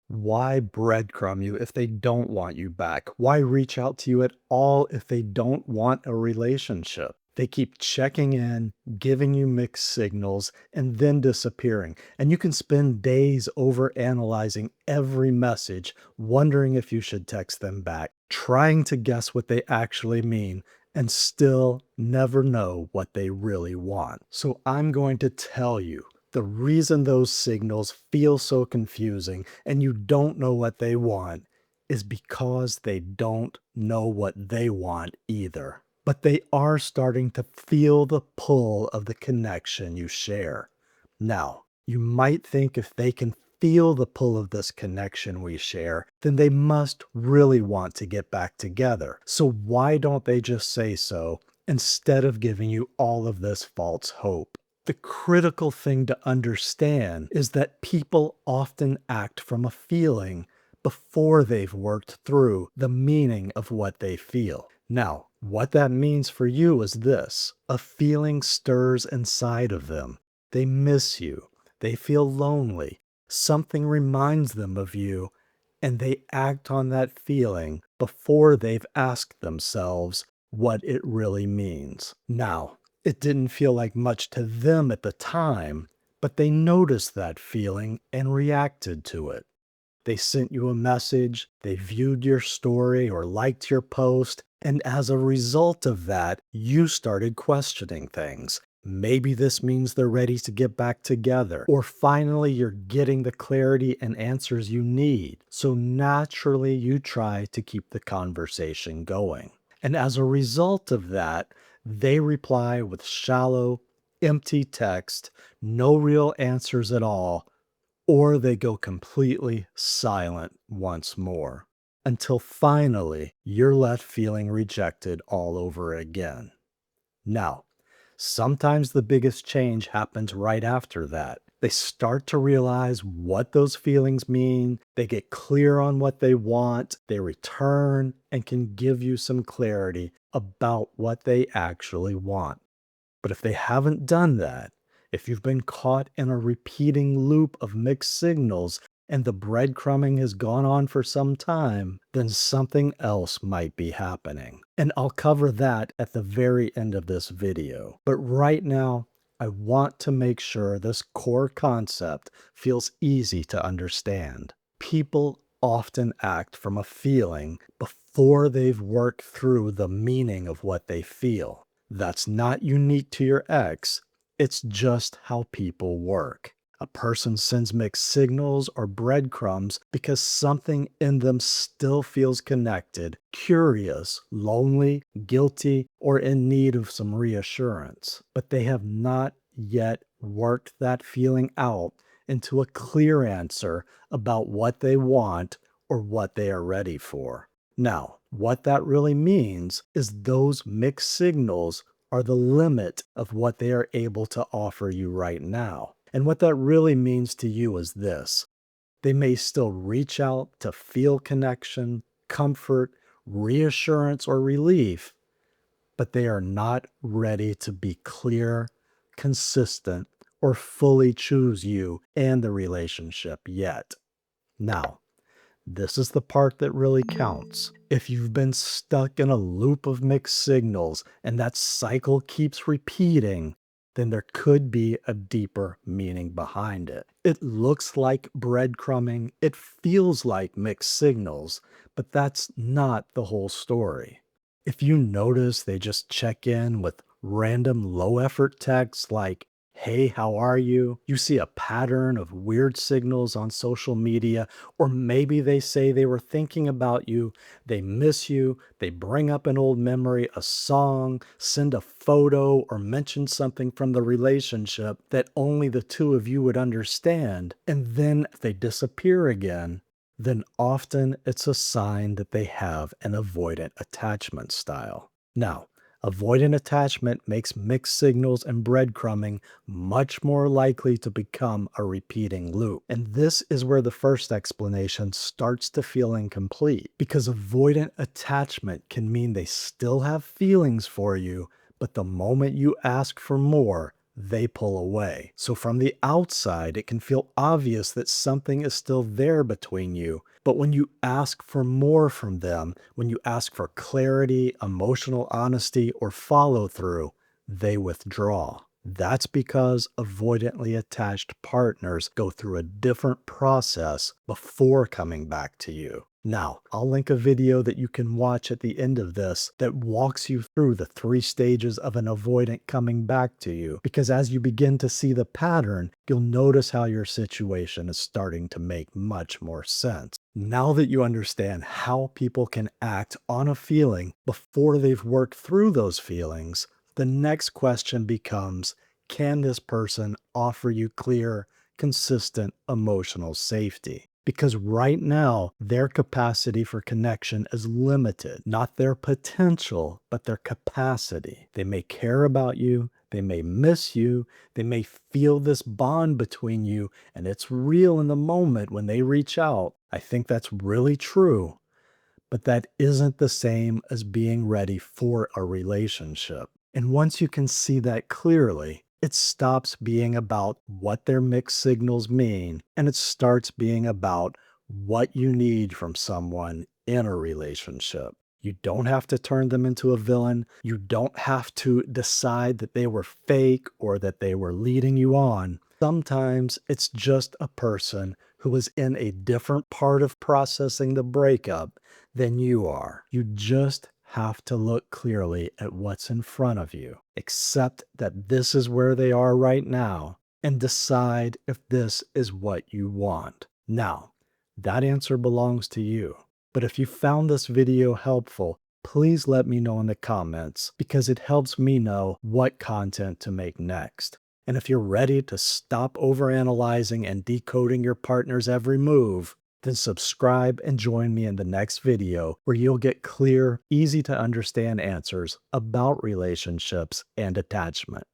Why breadcrumb you if they don't want you back? Why reach out to you at all if they don't want a relationship? They keep checking in, giving you mixed signals, and then disappearing. And you can spend days over analyzing every message, wondering if you should text them back, trying to guess what they actually mean, and still never know what they really want. So I'm going to tell you the reason those signals feel so confusing and you don't know what they want is because they don't know what they want either. But they are starting to feel the pull of the connection you share. Now, you might think if they can feel the pull of this connection we share, then they must really want to get back together. So why don't they just say so instead of giving you all of this false hope? The critical thing to understand is that people often act from a feeling before they've worked through the meaning of what they feel. Now, what that means for you is this: a feeling stirs inside of them. They miss you, they feel lonely, something reminds them of you, and they act on that feeling before they've asked themselves what it really means. Now, it didn't feel like much to them at the time, but they noticed that feeling and reacted to it. They sent you a message, they viewed your story or liked your post, and as a result of that, you started questioning things. Maybe this means they're ready to get back together, or finally you're getting the clarity and answers you need. So naturally, you try to keep the conversation going. And as a result of that, they reply with shallow, empty text, no real answers at all, or they go completely silent once more, until finally you're left feeling rejected all over again. Now, sometimes the biggest change happens right after that. They start to realize what those feelings mean, they get clear on what they want, they return and can give you some clarity about what they actually want. But if they haven't done that, if you've been caught in a repeating loop of mixed signals and the breadcrumbing has gone on for some time, then something else might be happening. And I'll cover that at the very end of this video. But right now, I want to make sure this core concept feels easy to understand. People often act from a feeling before they've worked through the meaning of what they feel. That's not unique to your ex, it's just how people work. A person sends mixed signals or breadcrumbs because something in them still feels connected, curious, lonely, guilty, or in need of some reassurance. But they have not yet worked that feeling out into a clear answer about what they want or what they are ready for. Now, what that really means is those mixed signals are the limit of what they are able to offer you right now. And what that really means to you is this: they may still reach out to feel connection, comfort, reassurance, or relief, but they are not ready to be clear, consistent, or fully choose you and the relationship yet. Now, this is the part that really counts. If you've been stuck in a loop of mixed signals and that cycle keeps repeating, then there could be a deeper meaning behind it. It looks like breadcrumbing, it feels like mixed signals, but that's not the whole story. If you notice they just check in with random low effort texts like, "Hey, how are you?" You see a pattern of weird signals on social media, or maybe they say they were thinking about you, they miss you, they bring up an old memory, a song, send a photo, or mention something from the relationship that only the two of you would understand, and then they disappear again, then often it's a sign that they have an avoidant attachment style. Now, avoidant attachment makes mixed signals and breadcrumbing much more likely to become a repeating loop. And this is where the first explanation starts to feel incomplete, because avoidant attachment can mean they still have feelings for you, but the moment you ask for more, they pull away. So from the outside, it can feel obvious that something is still there between you. But when you ask for more from them, when you ask for clarity, emotional honesty, or follow through, they withdraw. That's because avoidantly attached partners go through a different process before coming back to you. Now, I'll link a video that you can watch at the end of this that walks you through the 3 stages of an avoidant coming back to you, because as you begin to see the pattern, you'll notice how your situation is starting to make much more sense. Now that you understand how people can act on a feeling before they've worked through those feelings, the next question becomes, can this person offer you clear, consistent emotional safety? Because right now, their capacity for connection is limited. Not their potential, but their capacity. They may care about you, they may miss you, they may feel this bond between you, and it's real in the moment when they reach out. I think that's really true. But that isn't the same as being ready for a relationship. And once you can see that clearly, it stops being about what their mixed signals mean, and it starts being about what you need from someone in a relationship. You don't have to turn them into a villain. You don't have to decide that they were fake or that they were leading you on. Sometimes it's just a person who is in a different part of processing the breakup than you are. You just have to look clearly at what's in front of you, accept that this is where they are right now, and decide if this is what you want. Now, that answer belongs to you. But if you found this video helpful, please let me know in the comments because it helps me know what content to make next. And if you're ready to stop overanalyzing and decoding your partner's every move, then subscribe and join me in the next video where you'll get clear, easy to understand answers about relationships and attachment.